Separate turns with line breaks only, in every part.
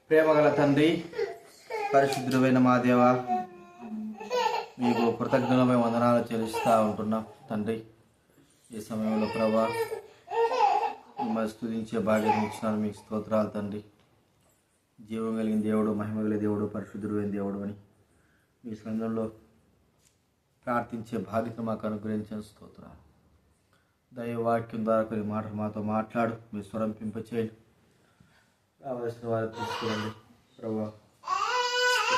ప్రేమగల తండ్రి, పరిశుద్ధుడైన మా దేవ, మీకు కృతజ్ఞతమైన వందనాలు చెల్లిస్తూ ఉంటున్నాం తండ్రి. ఈ సమయంలో ప్రభా మిమ్మల్ని స్తుతించే భాగ్యం ఇచ్చినాను, మీకు స్తోత్రాలు తండ్రి. జీవం కలిగిన దేవుడు, మహిమ కలిగిన దేవుడు, పరిశుద్ధుడైన దేవుడు అని మీ సంఘంలో ప్రార్థించే బాధ్యత మాకు అనుగ్రహించిన స్తోత్రాలు. దైవవాక్యం ద్వారా కొన్ని మాటలు మాతో మాట్లాడు, మీ స్వరం పింపచేయండి. కావలసిన వారు తీసుకురండి ప్రభా.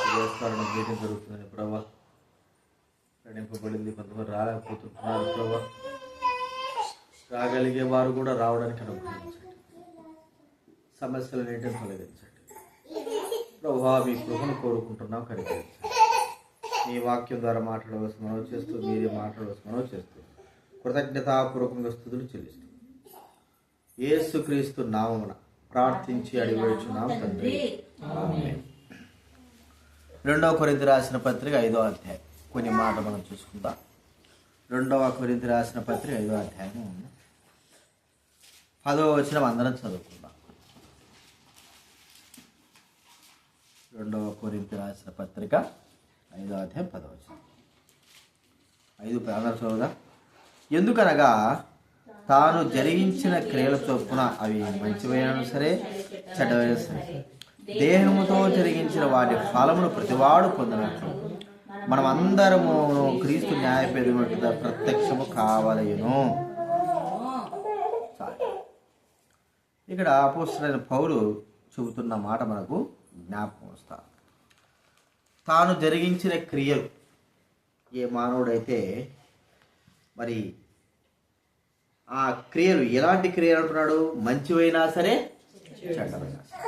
దేవస్థానం మీటింగ్ జరుగుతుందని ప్రభా, ప్రణింపబడింది, కొంతమంది రాలేకపోతున్నారు ప్రభా. రాగలిగే వారు కూడా రావడానికి అనుగ్రహించండి. సమస్యలు నీటిని తొలగించండి ప్రభా. మీ కృపను కోరుకుంటున్నాం, కనికరించండి. మీ వాక్యం ద్వారా మాట్లాడవలసి మనవి చేస్తూ, మీరే మాట్లాడవలసి మనవి చేస్తూ కృతజ్ఞతాపూర్వకంగా స్తుతులు చెల్లిస్తూ యేసుక్రీస్తు నామమున ప్రార్థించి అడిగివేచున్నాం తండ్రి, ఆమేన్. 2వ కొరింథీ రాసిన పత్రిక 5వ అధ్యాయం కొన్ని మాట మనం చూసుకుందాం. 2వ కొరింథీ రాసిన పత్రిక 5వ అధ్యాయం 10వ వచనం అందరం చదువుకుందాం. 2వ కొరింథీ రాసిన పత్రిక 5వ అధ్యాయం 10వ వచనం. 5 అందరం చదువుదా. ఎందుకనగా తాను జరిగించిన క్రియల చొప్పున అవి మంచివైనా సరే చెడ్డవైనా సరే దేహముతో జరిగించిన వాటి ఫలమును ప్రతివాడు పొందినట్లు మనం అందరము క్రీస్తు న్యాయపేద ప్రత్యక్షము కావలయును. ఇక్కడ అపోస్తలుడైన పౌలు చెబుతున్న మాట మనకు జ్ఞాపకం వస్తారు. తాను జరిగించిన క్రియలు, ఏ మానవుడైతే మరి ఆ క్రియలు ఎలాంటి క్రియలు అంటున్నాడు? మంచివైనా సరే చెడ్డవైనా సరే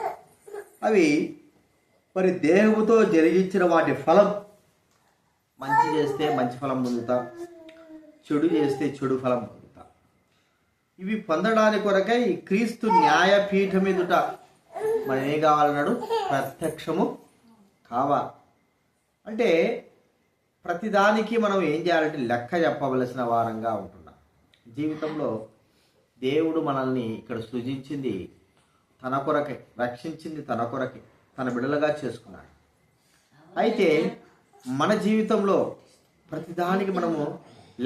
అవి మరి దేహముతో జరిగించిన వాటి ఫలం. మంచి చేస్తే మంచి ఫలం పొందుతాం, చెడు చేస్తే చెడు ఫలం పొందుతాం. ఇవి పొందడానికి కొరకై ఈ క్రీస్తు న్యాయపీఠం ఎదుట మనం ఏం కావాలన్నాడు? ప్రత్యక్షము కావాలి. అంటే ప్రతిదానికి మనం ఏం చేయాలంటే లెక్క చెప్పవలసిన వారంగా ఉంటున్నాం. జీవితంలో దేవుడు మనల్ని ఇక్కడ సృజించింది తన కొరకే, రక్షించింది తన కొరకే, తన బిడ్డలుగా చేసుకున్నాడు. అయితే మన జీవితంలో ప్రతిదానికి మనము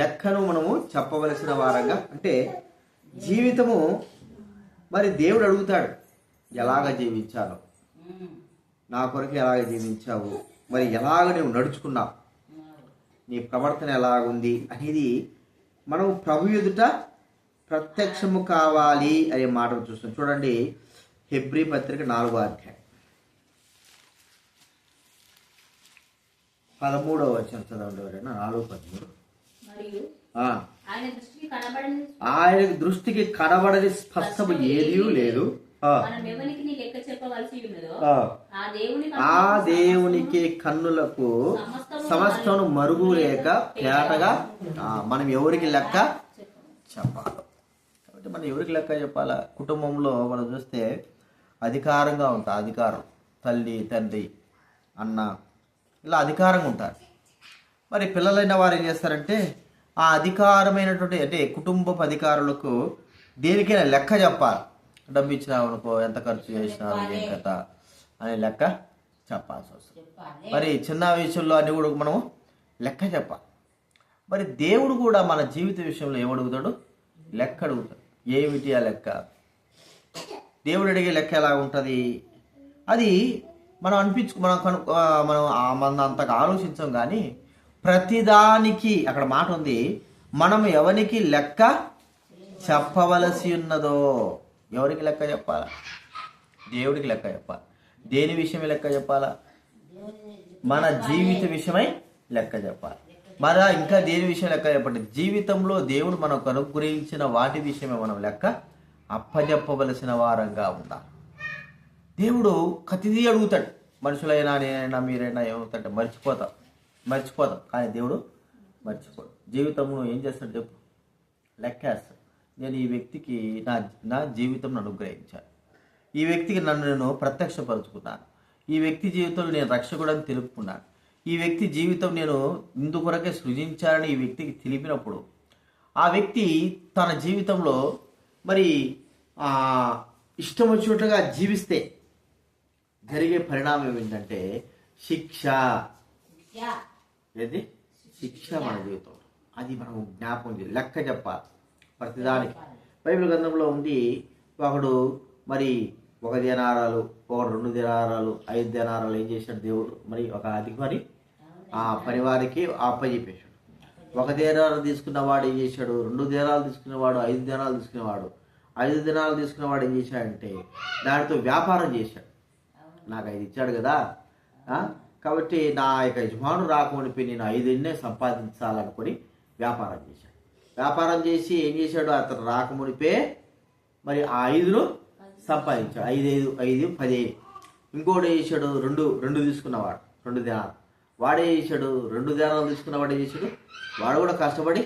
లెక్కను చెప్పవలసిన వారంగా, అంటే జీవితము మరి దేవుడు అడుగుతాడు, ఎలాగ జీవించాలో, నా కొరకు ఎలాగ జీవించావు, మరి ఎలాగ నువ్వు నడుచుకున్నావు, నీ ప్రవర్తన ఎలాగుంది అనేది మనం ప్రభు ఎదుట ప్రత్యక్షము కావాలి అనే మాటలు చూస్తాం. చూడండి, హెబ్రీ పత్రిక 4వ అధ్యాయం 13వ వచనం చదవండి ఎవరైనా. 4:13. ఆయన దృష్టికి కనబడని స్పష్టము ఏదీ లేదు, ఆ దేవునికి కన్నులకు సమస్తం మరుగు లేక పేటగా మనం ఎవరికి లెక్క చెప్పాలి. కాబట్టి మనం ఎవరికి లెక్క చెప్పాలా? కుటుంబంలో మనం చూస్తే అధికారంగా ఉంటారు. అధికారం, తల్లి, తండ్రి, అన్న, ఇలా అధికారంగా ఉంటారు. మరి పిల్లలైన వారు ఏం చేస్తారంటే ఆ అధికారమైనటువంటి, అంటే కుటుంబపు అధికారులకు దేనికైనా లెక్క చెప్పాలి. డబ్బు ఇచ్చినావు అనుకో, ఎంత ఖర్చు చేసినారు, ఏం కథ అనే లెక్క చెప్పాల్సి వస్తుంది. మరి చిన్న విషయంలో అన్ని కూడా మనము లెక్క చెప్పాలి. మరి దేవుడు కూడా మన జీవిత విషయంలో ఏమడుగుతాడు? లెక్క అడుగుతాడు. ఏమిటి ఆ లెక్క? దేవుడు అడిగే లెక్క ఎలా ఉంటుంది? అది మనం మనం అంతగా ఆలోచించాం. కానీ ప్రతిదానికి అక్కడ మాట ఉంది, మనం ఎవరికి లెక్క చెప్పవలసి ఉన్నదో. ఎవరికి లెక్క చెప్పాలా? దేవుడికి లెక్క చెప్పాలి. దేని విషయమై లెక్క చెప్పాలా? మన జీవిత విషయమై లెక్క చెప్పాలి. మరి ఇంకా దేని విషయం లెక్క చెప్పండి? జీవితంలో దేవుడు మనకు అనుగ్రహించిన వాటి విషయమే మనం లెక్క అప్పజెప్పవలసిన వారంగా ఉండాలి. దేవుడు ప్రతిదీ అడుగుతాడు. మనుషులైనా, నేనైనా, మీరైనా ఏమవుతాడంటే మర్చిపోతాం. కానీ దేవుడు మర్చిపోడు. జీవితంలో ఏం చేస్తాడు చెప్పు? లెక్కేస్తాడు. నేను ఈ వ్యక్తికి నా జీవితం అనుగ్రహించాను, ఈ వ్యక్తికి నేను ప్రత్యక్షపరుచుకున్నాను, ఈ వ్యక్తి జీవితంలో నేను రక్షకుడని తెలుపుకున్నాను, ఈ వ్యక్తి జీవితం నేను ఇందుకొరకే సృజించాలని ఈ వ్యక్తికి తెలిపినప్పుడు ఆ వ్యక్తి తన జీవితంలో మరి ఇష్టం వచ్చినట్టుగా జరిగే పరిణామం ఏంటంటే శిక్ష. ఏది శిక్ష మన జీవితంలో, అది మనం జ్ఞాపకం చేయాలి, లెక్క చెప్పాలి ప్రతిదానికి. బైబిల్ గ్రంథంలో ఉంది, ఒకడు మరి 1 దేనారాలు, ఒకడు 2 దేనారాలు, 5 దేనారాలు ఏం చేశాడు దేవుడు, మరి ఒక అధికారి ఆ పనివారికి అప్పచెప్పేశాడు. 1 దేనారం తీసుకున్నవాడు ఏం చేశాడు, 2 దేనాలు తీసుకున్నవాడు, 5 దేనాలు తీసుకునేవాడు, 5 దినాలు తీసుకున్నవాడు ఏం చేశాడంటే దానితో వ్యాపారం చేశాడు. నాకు 5 ఇచ్చాడు కదా, కాబట్టి నా యొక్క యజమాను రాకమునిపై నేను 5 సంపాదించాలనుకొని వ్యాపారం చేశాడు. వ్యాపారం చేసి ఏం చేశాడు, అతను రాకమునిపే మరి ఆ 5 సంపాదించాడు. 5 5 15. ఇంకోటి చేశాడు, 2 తీసుకున్నవాడు 2 దినాలు, వాడే చేశాడు. 2 దినాలు తీసుకున్నవాడు ఏం చేశాడు, వాడు కూడా కష్టపడి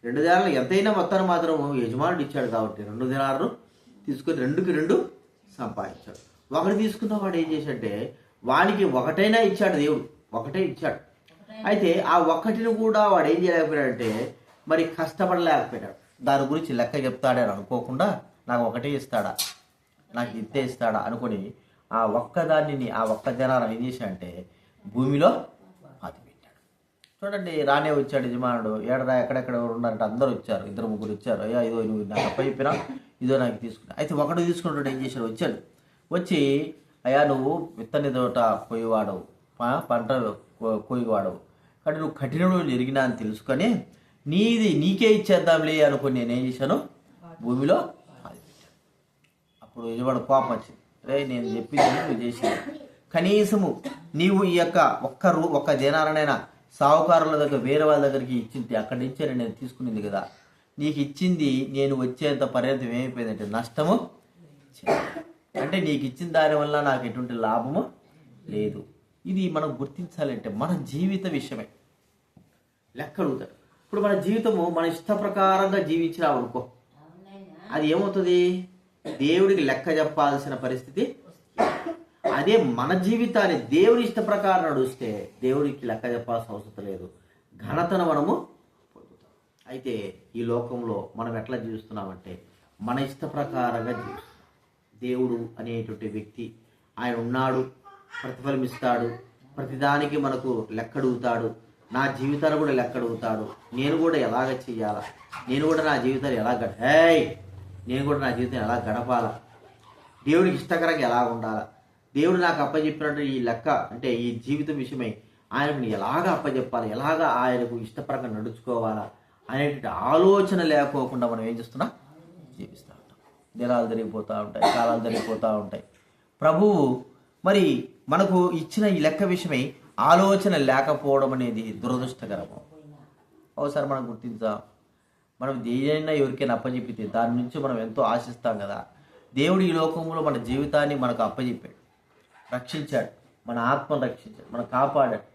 2 దినాలు ఎంతైనా మొత్తాన్ని మాత్రం యజమానుడు ఇచ్చాడు కాబట్టి 2 దినాలు తీసుకుని 2కి 2 సంపాదించాడు. 1 తీసుకున్నవాడు ఏం చేశాడంటే వానికి 1 ఇచ్చాడు దేవుడు, 1 ఇచ్చాడు. అయితే ఆ 1ని కూడా వాడు ఏం చేయలేకపోయాడంటే మరి కష్టపడలేకపోయాడు. దాని గురించి లెక్క చెప్తాడని అనుకోకుండా నాకు 1 ఇస్తాడా, నాకు ఇంతే ఇస్తాడా అనుకొని ఆ ఒక్కదాన్ని, ఆ 1 దినాలను ఏం చేశాడంటే భూమిలో పాతిపెట్టాడు. చూడండి, రానే వచ్చాడు యజమానుడు. ఏడరా ఎక్కడెక్కడ ఉన్నారంటే అందరూ వచ్చారు, 2 3 వచ్చారు. అయ్యా ఇదో నువ్వు నాకు అప్పచెప్పినా, ఇదో నాకు తీసుకున్నా. అయితే 1 తీసుకున్నాడు, ఏం చేశాడు, వచ్చాడు. వచ్చి అయ్యా నువ్వు విత్తని తోట పోయేవాడవు, పంట కోయివాడవు, కాబట్టి నువ్వు కఠినుడు జరిగినా అని తెలుసుకొని నీకే ఇచ్చేద్దాంలే అనుకుని నేనేం చేశాను, భూమిలో పాతిపెట్టాను. అప్పుడు యజమానుడు కోపం వచ్చింది, రే నేను చెప్పింది నువ్వు చేసింది, కనీసము నీవు ఈ యొక్క ఒక్క దేనారనైనా సాహుకారుల దగ్గర వేరే వాళ్ళ దగ్గరికి ఇచ్చింది, అక్కడి నుంచే నేను తీసుకునింది కదా, నీకు ఇచ్చింది నేను వచ్చేంత పర్యంతం ఏమైపోయిందంటే నష్టము. అంటే నీకు ఇచ్చిన దానివల్ల నాకు ఎటువంటి లాభము లేదు. ఇది మనం గుర్తించాలంటే మన జీవిత విషయమే లెక్క అడుగుతాడు. ఇప్పుడు మన జీవితము మన ఇష్ట ప్రకారంగా జీవించినామనుకో, అది ఏమవుతుంది, దేవుడికి లెక్క చెప్పాల్సిన పరిస్థితి. అదే మన జీవితాన్ని దేవుడి ఇష్ట ప్రకారం నడుస్తే దేవుడికి లెక్క చెప్పాల్సిన అవసరం లేదు, ఘనతను మనము పొందుతాం. అయితే ఈ లోకంలో మనం ఎట్లా జీవిస్తున్నామంటే మన ఇష్ట ప్రకారంగా జీవిస్తాం. దేవుడు అనేటువంటి వ్యక్తి ఆయన ఉన్నాడు, ప్రతిఫలమిస్తాడు, ప్రతిదానికి మనకు లెక్కడుగుతాడు. నా జీవితాన్ని కూడా లెక్కడుగుతాడు. నేను కూడా ఎలాగ చెయ్యాలా, నేను కూడా నా జీవితాన్ని నేను కూడా నా జీవితాన్ని ఎలా గడపాలా, దేవుడికి ఇష్టకరంగా ఎలా ఉండాలా, దేవుడు నాకు అప్పచెప్పినట్టు ఈ లెక్క అంటే ఈ జీవితం విషయమై ఆయనకు ఎలాగ అప్పచెప్పాలి, ఎలాగ ఆయనకు ఇష్టపరంగా నడుచుకోవాలా అనేటువంటి ఆలోచన లేకోకుండా మనం ఏం చేస్తున్నా జీవిస్తూ ఉంటాం. దినాలు జరిగిపోతూ ఉంటాయి, కాలాలు జరిగిపోతూ ఉంటాయి. ప్రభువు మరి మనకు ఇచ్చిన ఈ లెక్క విషయమై ఆలోచన లేకపోవడం అనేది దురదృష్టకరము. ఒకసారి మనం గుర్తించాం, మనం దేనైనా ఎవరికైనా అప్పచెప్పితే దాని నుంచి మనం ఎంతో ఆశిస్తాం కదా. దేవుడు ఈ లోకంలో మన జీవితాన్ని మనకు అప్పచెప్పాడు, రక్షించాడు, మన ఆత్మను రక్షించాడు, మనం కాపాడాడు,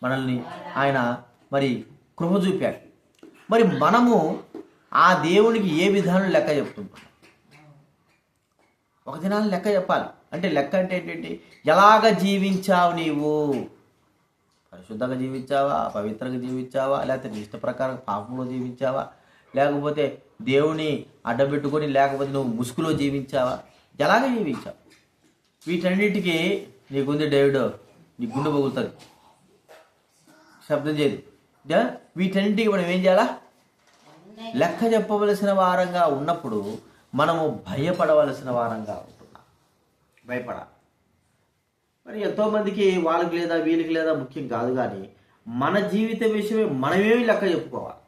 మనల్ని ఆయన మరి కృప చూపాడు. మరి మనము ఆ దేవునికి ఏ విధానం లెక్క చెప్తుంటాం? ఒక దినాన్ని లెక్క చెప్పాలి. అంటే లెక్క అంటే ఏంటంటే ఎలాగ జీవించావు, నీవు పరిశుద్ధంగా జీవించావా, పవిత్రంగా జీవించావా, లేకపోతే నీ ఇష్ట ప్రకారం పాపంలో జీవించావా, లేకపోతే దేవుని అడ్డబెట్టుకొని లేకపోతే నువ్వు ముసుగులో జీవించావా, ఎలాగ జీవించావు? వీటన్నిటికీ నీకుంది డేవిడ్, నీ గుండె పగులుతుంది, శబ్దం చేయదు. వీటన్నిటికీ మనం ఏం చేయాలా? లెక్క చెప్పవలసిన వారంగా ఉన్నప్పుడు మనము భయపడవలసిన వారంగా ఉంటున్నాం. భయపడాలి. మరి ఎంతోమందికి వాళ్ళకి లేదా వీళ్ళకి లేదా ముఖ్యం కాదు, కానీ మన జీవిత విషయమే మనమేమి లెక్క చెప్పుకోవాలి.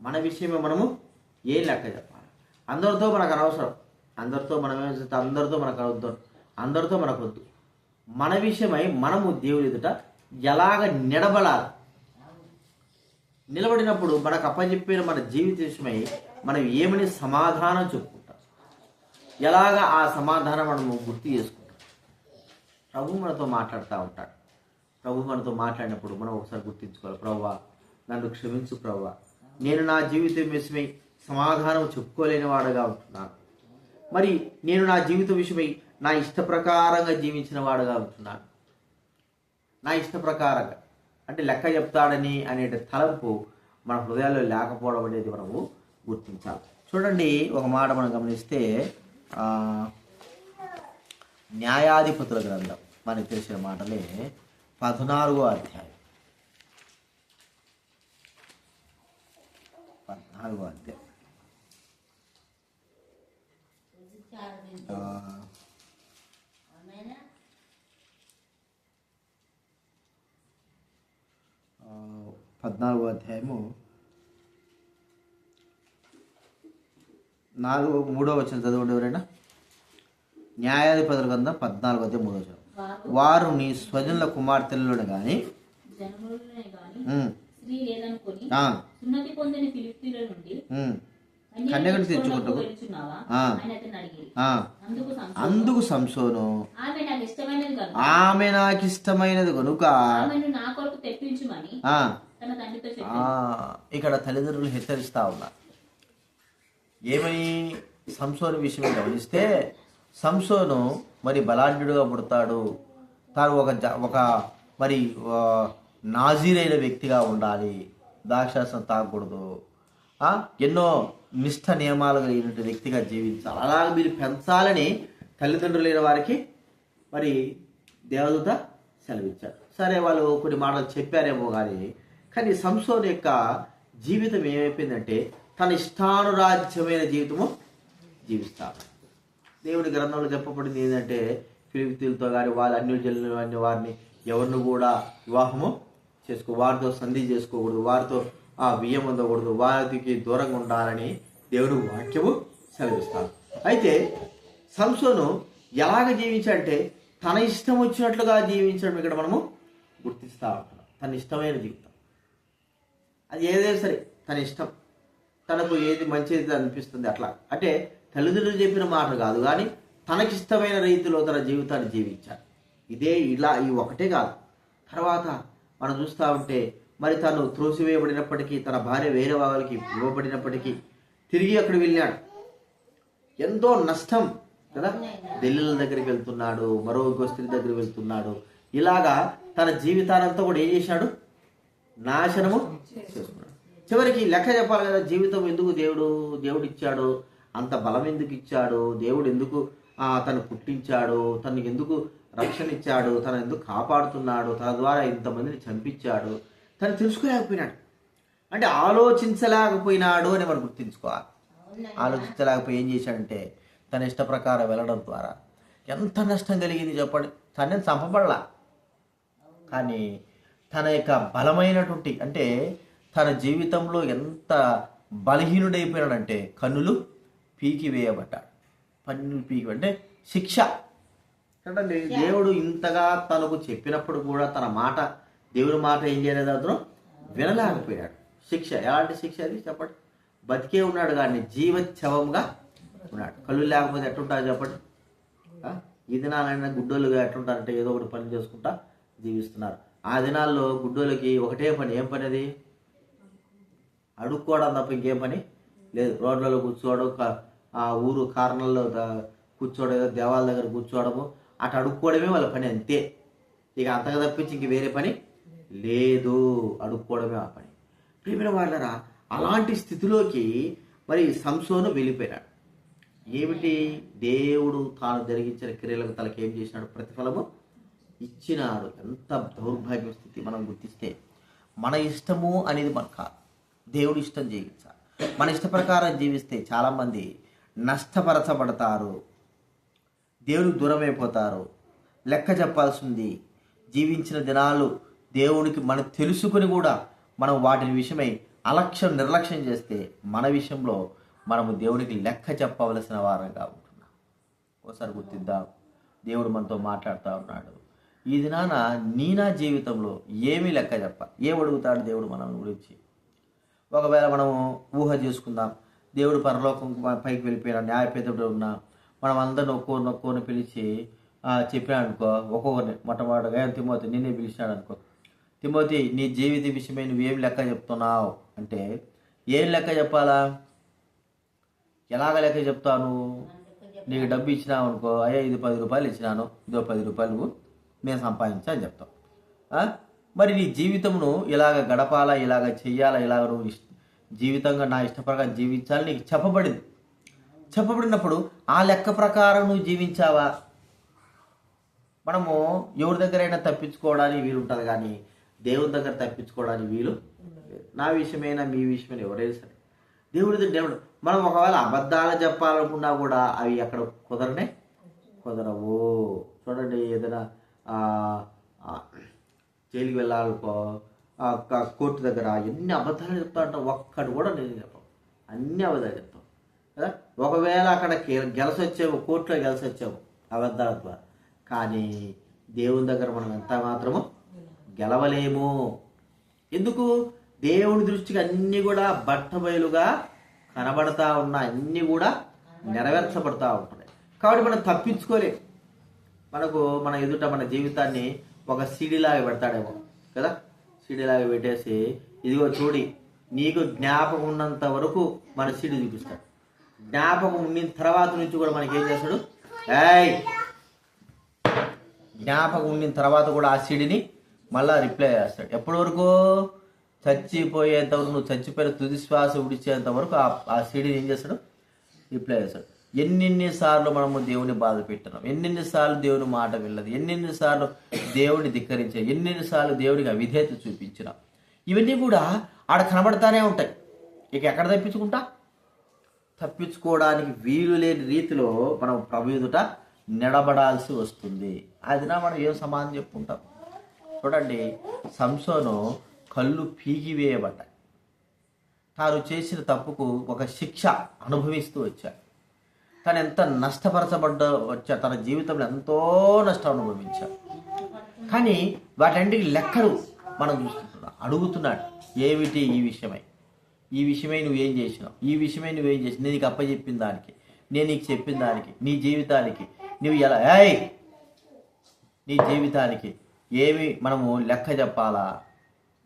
మన విషయమే మనము ఏం లెక్క చెప్పాలి? అందరితో మనకు అనవసరం, అందరితో మనమే అందరితో మనకు అవద్దు, అందరితో మనకు వద్దు. మన విషయమై మనము దేవుడి ఎదుట ఎలాగ నిలబడాలి. నిలబడినప్పుడు మనకు అప్పచెప్పిన మన జీవిత విషయమై మనం ఏమని సమాధానం చెప్పుకుంటాం, ఎలాగ ఆ సమాధానం మనము గుర్తు చేసుకుంటాం. ప్రభు మనతో మాట్లాడుతూ ఉంటాడు. ప్రభు మనతో మాట్లాడినప్పుడు మనం ఒకసారి గుర్తించుకోవాలి, ప్రభువా నన్ను క్షమించు ప్రభువా, నేను నా జీవితం విషయమై సమాధానం చెప్పుకోలేని వాడుగా ఉంటున్నాను. మరి నేను నా జీవితం విషయమై నా ఇష్ట ప్రకారంగా జీవించిన వాడుగా ఉంటున్నాను. నా ఇష్ట ప్రకారంగా అంటే లెక్క చెప్తాడని అనే తలంపు మన హృదయాల్లో లేకపోవడం అనేది మనము గుర్తించాలి. చూడండి, ఒక మాట మనం గమనిస్తే న్యాయాధిపతుల గ్రంథం మనకు తెలిసిన మాటలే 14వ అధ్యాయం. 14వ అధ్యాయం. పద్నాలుగో అధ్యాయము 3వ వచనం చదవండి ఎవరైనా. న్యాయాధిపతుల గ్రంథం 14వ అధ్యాయం 3వ వచనం. వారు నీ స్వజనుల కుమార్తెలను గాని కన్యకను తెచ్చుకుంటూ అందుకు సంసోను ఆమె నాకు ఇష్టమైనది కనుక ఇక్కడ తల్లిదండ్రులు హెచ్చరిస్తా ఉన్నారు. ఏమని? సంసోను విషయం గమనిస్తే సంసోను మరి బలాఢ్యుడుగా పుడతాడు. తాను ఒక మరి నాజీరైన వ్యక్తిగా ఉండాలి, ద్రాక్షారసం తాగకూడదు, ఎన్నో నిష్ఠ నియమాలు కలిగిన వ్యక్తిగా జీవించాలి. అలాగే మీరు పెంచాలని తల్లిదండ్రులైన వారికి మరి దేవదూత సెలవిచ్చారు. సరే, వాళ్ళు కొన్ని మాటలు చెప్పారేమో కానీ సంసోను యొక్క జీవితం ఏమైపోయిందంటే తన ఇష్టానురాజ్యమైన జీవితము జీవిస్తాడు. దేవుని గ్రంథంలో చెప్పబడింది ఏంటంటే ఫిలిష్తీయులతో కానీ వాళ్ళ అన్యజనులైన వారిని ఎవరిని కూడా వివాహము వారితో సంధి చేసుకోకూడదు, వారితో బియ్యం అందకూడదు, వారికి దూరంగా ఉండాలని దేవుడు వాక్యము సెలవిస్తాడు. అయితే సంసోను ఎలాగ జీవించాడంటే తన ఇష్టం వచ్చినట్లుగా జీవించడం ఇక్కడ మనము గుర్తిస్తూ ఉంటున్నాం. తన ఇష్టమైన జీవితం, అది ఏదైనా సరే తన ఇష్టం, తనకు ఏది మంచిది అనిపిస్తుంది అట్లా. అంటే తల్లిదండ్రులు చెప్పిన మాట కాదు, కానీ తనకిష్టమైన రీతిలో తన జీవితాన్ని జీవించాడు. ఈ ఒకటే కాదు. తర్వాత మనం చూస్తూ ఉంటే మరి తను త్రోసివేయబడినప్పటికీ, తన భార్య వేరే వాళ్ళకి ఇవ్వబడినప్పటికీ తిరిగి అక్కడ వెళ్ళాడు. ఎంతో నష్టం కదా. ఢిల్లీల దగ్గరికి వెళ్తున్నాడు, మరో స్త్రీ దగ్గరికి వెళ్తున్నాడు. ఇలాగా తన జీవితానంతా కూడా ఏం చేశాడు? నాశనము చేసుకున్నాడు. చివరికి లెక్క చెప్పాలి కదా, జీవితం ఎందుకు దేవుడు ఇచ్చాడు, అంత బలం ఎందుకు ఇచ్చాడు, దేవుడు ఎందుకు తను పుట్టించాడు, తనకు ఎందుకు రక్షణ ఇచ్చాడు, తను ఎందుకు కాపాడుతున్నాడు, తన ద్వారా ఇంతమందిని చంపించాడు, తను తెలుసుకోలేకపోయినాడు. అంటే ఆలోచించలేకపోయినాడు అని మనం గుర్తించుకోవాలి. ఆలోచించలేకపోయి ఏం చేశాడంటే తన ఇష్ట ప్రకారం వెళ్ళడం ద్వారా ఎంత నష్టం కలిగింది చెప్పండి. తనని చంపబడలా, కానీ తన యొక్క బలమైనటువంటి అంటే తన జీవితంలో ఎంత బలహీనుడైపోయాడంటే కన్నులు పీకి వేయబడ్డాడు. పన్నులు పీకి అంటే శిక్ష కదండి. దేవుడు ఇంతగా తనకు చెప్పినప్పుడు కూడా తన మాట, దేవుడి మాట ఏం చేయలేదు, అతను వినలేకపోయాడు. శిక్ష, ఎలాంటి శిక్ష అది చెప్పండి. బతికే ఉన్నాడు కానీ జీవచ్ఛవంగా ఉన్నాడు. కళ్ళు లేకపోతే ఎట్లుంటారు చెప్పండి. ఈ దినాలైనా గుడ్డోలుగా ఎట్లుంటారంటే ఏదో ఒకటి పని చేసుకుంటా జీవిస్తున్నారు. ఆ దినాల్లో గుడ్డోలకి ఒకటే పని. ఏం పని అది? అడుక్కోవడం తప్ప ఇంకేం పని లేదు. రోడ్లలో కూర్చోవడం, ఆ ఊరు కారణంలో కూర్చోవడం, దేవాల దగ్గర కూర్చోవడము, అటు అడుక్కోవడమే వాళ్ళ పని, అంతే. ఇక అంతగా తప్పించి ఇంక వేరే పని లేదు, అడుక్కోవడమే ఆ పని. ప్రియమైన వాళ్ళరా, అలాంటి స్థితిలోకి మరి సంసోను వెళ్ళిపోయినాడు. ఏమిటి? దేవుడు తాను జరిగించిన క్రియలకు తనకి ఏం చేసినాడు? ప్రతిఫలము ఇచ్చినాడు. ఎంత దౌర్భాగ్య స్థితి మనం గుర్తిస్తే. మన ఇష్టము అనేది మన కాదు, దేవుడు ఇష్టం జీవించాలి. మన ఇష్ట ప్రకారం జీవిస్తే చాలామంది నష్టపరచబడతారు, దేవుడికి దూరం అయిపోతారు. లెక్క చెప్పాల్సింది జీవించిన దినాలు దేవుడికి మనం తెలుసుకుని కూడా మనం వాటిని విషయమై నిర్లక్ష్యం చేస్తే మన విషయంలో మనము దేవుడికి లెక్క చెప్పవలసిన వారంగా ఉంటున్నాం. ఒకసారి గుర్తిద్దాం, దేవుడు మనతో మాట్లాడుతూ ఉన్నాడు. ఈ దినాన నా జీవితంలో ఏమీ లెక్క ఏం అడుగుతాడు దేవుడు మన గురించి? ఒకవేళ మనము ఊహ చేసుకుందాం, దేవుడు పరలోకం పైకి వెళ్ళిపోయినా, న్యాయపేదడు ఉన్నా, మనం అందరిని ఒక్కోరిని పిలిచి చెప్పినాడు అనుకో, ఒక్కొక్కరిని మొట్టమొదటిగా తిమోతి నిన్నే పిలిచినాడు అనుకో, తిమోతి నీ జీవిత విషయమై నువ్వేం లెక్క చెప్తున్నావు అంటే ఏం లెక్క చెప్పాలా? ఎలాగ లెక్క చెప్తాను? నీకు డబ్బు ఇచ్చినావు అనుకో, అయ్యా ఇది 10 రూపాయలు ఇచ్చినాను, ఇదో 10 రూపాయలు నేను సంపాదించా అని చెప్తాం. మరి నీ జీవితమును ఇలాగ గడపాలా, ఇలాగ చెయ్యాలా, ఇలాగ నువ్వు జీవితంగా నా ఇష్టప్రకారం జీవించాలని నీకు చెప్పబడింది. చెప్పబడినప్పుడు ఆ లెక్క ప్రకారం నువ్వు జీవించావా? మనము ఎవరి దగ్గరైనా తప్పించుకోవడానికి వీలు ఉంటుంది, కానీ దేవుని దగ్గర తప్పించుకోవడానికి వీలు లేదు. నా విషయమైనా మీ విషయమైనా ఎవరైనా సరే దేవుడు మనం ఒకవేళ అబద్ధాలు చెప్పాలనుకున్నా కూడా అవి అక్కడ కుదరవు. చూడండి, ఏదైనా జైలుకి వెళ్ళాలనుకో, కోర్టు దగ్గర ఎన్ని అబద్ధాలు చెప్తా ఉంటాం, ఒక్కడు కూడా నేను చెప్పాం, అన్ని అబద్ధాలు చెప్తాం కదా. ఒకవేళ అక్కడ గెలసొచ్చాము, కోర్టులో గెలసొచ్చాము అబద్ధాల ద్వారా, కానీ దేవుని దగ్గర మనం ఎంత మాత్రము గెలవలేము. ఎందుకు? దేవుని దృష్టికి అన్నీ కూడా బట్టబయలుగా కనబడతా ఉన్నా, అన్నీ కూడా నెరవేర్చబడతా ఉంటున్నాయి. కాబట్టి మనం తప్పించుకోలేము. మన ఎదుట మన జీవితాన్ని ఒక సీడీలాగా పెడతాడేమో కదా, సీడీలాగా పెట్టేసి ఇదిగో చూడి నీకు జ్ఞాపకం ఉన్నంత వరకు మన సీడీ చూపిస్తాడు. జ్ఞాపకం ఉండిన తర్వాత నుంచి కూడా మనకి ఏం చేస్తాడు? జ్ఞాపకం ఉండిన తర్వాత కూడా ఆ సీడీని మళ్ళా రిప్లై చేస్తాడు. ఎప్పటి వరకు? చచ్చిపోయేంత వరకు, నువ్వు చచ్చిపోయిన తుది శ్వాస విడిచేంత వరకు ఆ సీడీని ఏం చేస్తాడు? రిప్లై చేస్తాడు. ఎన్నిసార్లు మనము దేవుని బాధ పెట్టినాం, ఎన్నిసార్లు దేవుని మాట వినలేదు, ఎన్నిసార్లు దేవుని ధిక్కరించాం, ఎన్నిసార్లు దేవునికి అవిధేయత చూపించినాం, ఇవన్నీ కూడా ఆడ కనబడతానే ఉంటాయి. ఇక ఎక్కడ తప్పించుకోవడానికి వీలు లేని రీతిలో మనం ప్రభు ఎదుట నిలబడాల్సి వస్తుంది. అది మనం ఏం సమాధానం చెప్పుకుంటాం? చూడండి, సంసోను కళ్ళు పీకివేయబడ్డాయి. తాను చేసిన తప్పుకు ఒక శిక్ష అనుభవిస్తూ వచ్చాడు. తను ఎంత వచ్చాడు, తన జీవితంలో ఎంతో నష్టం అనుభవించాడు. కానీ వాటన్నిటికి లెక్కలు మనం చూసుకుంటున్నాం. అడుగుతున్నాడు, ఏమిటి ఈ విషయమై నువ్వేం చేసినావు, ఈ విషయమై నువ్వేం చేసినావు, నేను నీకు అప్పచెప్పిన దానికి, నేను నీకు చెప్పిన దానికి, నీ జీవితానికి నువ్వు ఎలా నీ జీవితానికి ఏమి మనము లెక్క చెప్పాలా?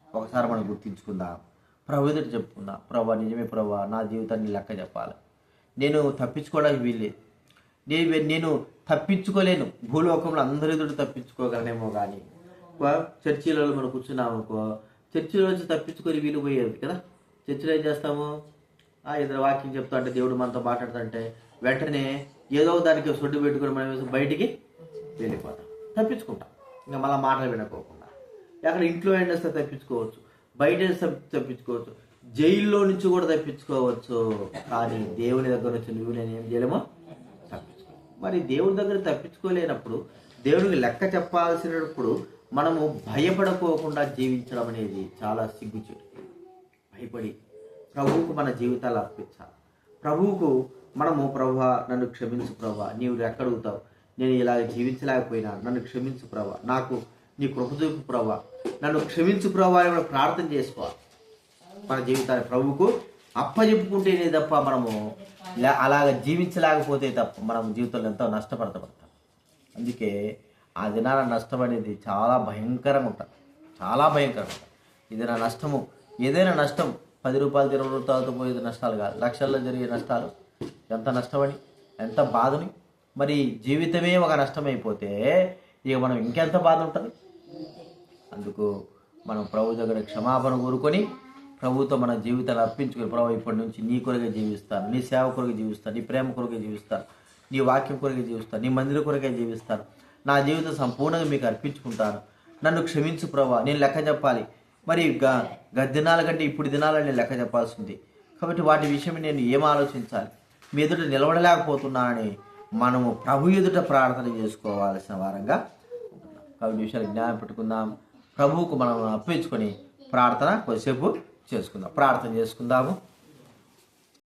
ఒకసారి మనం గుర్తించుకుందాం, ప్రభు ఎదుట చెప్పుకుందాం. ప్రభా, నిజమే ప్రభా, నా జీవితాన్ని లెక్క చెప్పాలి. నేను తప్పించుకోవడానికి వీల్లేదు, నేను తప్పించుకోలేను. భూలోకంలో అందరి ఎదుట తప్పించుకోగలనేమో, కానీ చర్చిలలో మనం కూర్చున్నాం అనుకో, చర్చిలో నుంచి తప్పించుకొని వీలు పోయేది కదా. చర్చిలో ఏం చేస్తాము? ఏదైనా వాక్యం చెప్తా అంటే, దేవుడు మనతో మాట్లాడుతుంటే వెంటనే ఏదో దానికి సొడ్డు పెట్టుకుని మనం బయటికి వెళ్ళిపోతాం, తప్పించుకుంటాం. ఇంకా మళ్ళీ మాటలు వినకోకుండా అక్కడ ఇంట్లో ఏం చేస్తే తప్పించుకోవచ్చు, బయట తప్పించుకోవచ్చు, జైల్లో నుంచి కూడా తప్పించుకోవచ్చు. కానీ దేవుని దగ్గర నుంచి నువ్వు నేను ఏం చేయలేమో తప్పించుకో. మరి దేవుని దగ్గర తప్పించుకోలేనప్పుడు, దేవునికి లెక్క చెప్పాల్సినప్పుడు మనము భయపడకోకుండా జీవించడం అనేది చాలా సిగ్గుచేటు. భయపడి ప్రభువుకు మన జీవితాలు అర్పించాలి. ప్రభువుకు మనము, ప్రభువా నన్ను క్షమించు ప్రభువా, నీవు ఎక్కడుగుతావు, నేను ఇలా జీవించలేకపోయినా నన్ను క్షమించు ప్రభువా, నాకు నీ కృప చూపు ప్రభువా, నన్ను క్షమించు ప్రభువా అని మనం ప్రార్థన చేసుకోవాలి. మన జీవితాన్ని ప్రభువుకు అప్పచెప్పుకుంటేనే తప్ప మనము అలాగ జీవించలేకపోతే తప్ప మనం జీవితంలో ఎంతో నష్టపడతాం. అందుకే ఆ దినాల నష్టం అనేది చాలా భయంకరంగా ఉంటుంది, చాలా భయంకరంగా ఉంటుంది. ఇది నా నష్టము, ఏదైనా నష్టం 10 రూపాయలు 20 రూపాయలతో పోయేది నష్టాలు కాదు, లక్షల్లో జరిగే నష్టాలు ఎంత నష్టమని, ఎంత బాధని. మరి జీవితమే ఒక నష్టమైపోతే ఇక మనం ఇంకెంత బాధ ఉంటుంది. అందుకు మనం ప్రభు దగ్గర క్షమాపణ కోరుకొని ప్రభుతో మన జీవితాన్ని అర్పించుకొని, ప్రభు ఇప్పటి నుంచి నీ కొరకే జీవిస్తాను, నీ సేవ కొరకే జీవిస్తాను, నీ ప్రేమ కొరకే జీవిస్తాను, నీ వాక్యం కొరకే జీవిస్తాను, నీ మందిరం కొరకే జీవిస్తాను, నా జీవితం సంపూర్ణంగా మీకు అర్పించుకుంటాను, నన్ను క్షమించు ప్రభు, నేను లెక్క చెప్పాలి. మరి దినాల కంటే ఇప్పుడు దినాలని నేను లెక్క చెప్పాల్సి ఉంది. కాబట్టి వాటి విషయం నేను ఏం ఆలోచించాలి, మీ ఎదుట నిలబడలేకపోతున్నానని మనము ప్రభు ఎదుట ప్రార్థన చేసుకోవాల్సిన వారంగా ఉంటున్నాం. కాబట్టి విషయాలు జ్ఞానం పెట్టుకుందాం, ప్రభువుకు మనం అర్పించుకొని ప్రార్థన కొద్దిసేపు చేసుకుందాం. ప్రార్థన చేసుకుందాము.